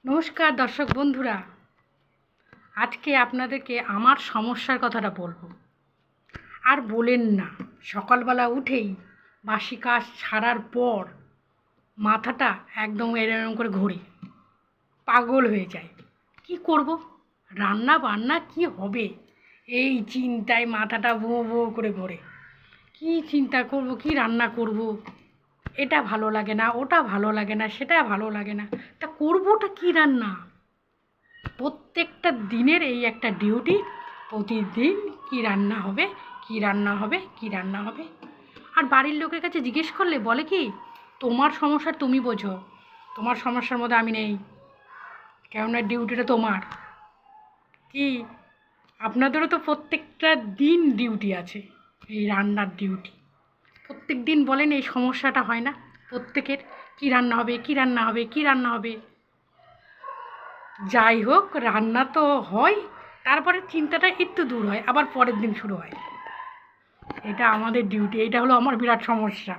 নমস্কার দর্শক বন্ধুরা, আজকে আপনাদেরকে আমার সমস্যার কথাটা বলবো। আর বলেন না, সকালবেলা উঠেই বাসি কাজ ছাড়ার পর মাথাটা একদম এরকম করে ঘোরে, পাগল হয়ে যায়। কি করব, রান্না বান্না কি হবে, এই চিন্তায় মাথাটা ভো ভো করে ঘোরে। কি চিন্তা করব, কি রান্না করব, এটা ভালো লাগে না, ওটা ভালো লাগে না, সেটা ভালো লাগে না, তা করবোটা কি রান্না। প্রত্যেকটা দিনের এই একটা ডিউটি, প্রতিদিন কি রান্না হবে, কি রান্না হবে, কি রান্না হবে। আর বাড়ির লোকের কাছে জিজ্ঞেস করলে বলে কি, তোমার সমস্যা তুমি বোঝো, তোমার সমস্যার মধ্যে আমি নেই, কেননা ডিউটিটা তোমার। কি, আপনাদেরও তো প্রত্যেকটা দিন ডিউটি আছে, এই রান্নার ডিউটি। প্রত্যেক দিন বলেন এই সমস্যাটা হয় না প্রত্যেকের, কি রান্না হবে, কি রান্না হবে, কি রান্না হবে। যাই হোক, রান্না তো হয়, তারপরে চিন্তাটা একটু দূর হয়, আবার পরের দিন শুরু হয়। এটা আমাদের ডিউটি, এটা হলো আমার বিরাট সমস্যা।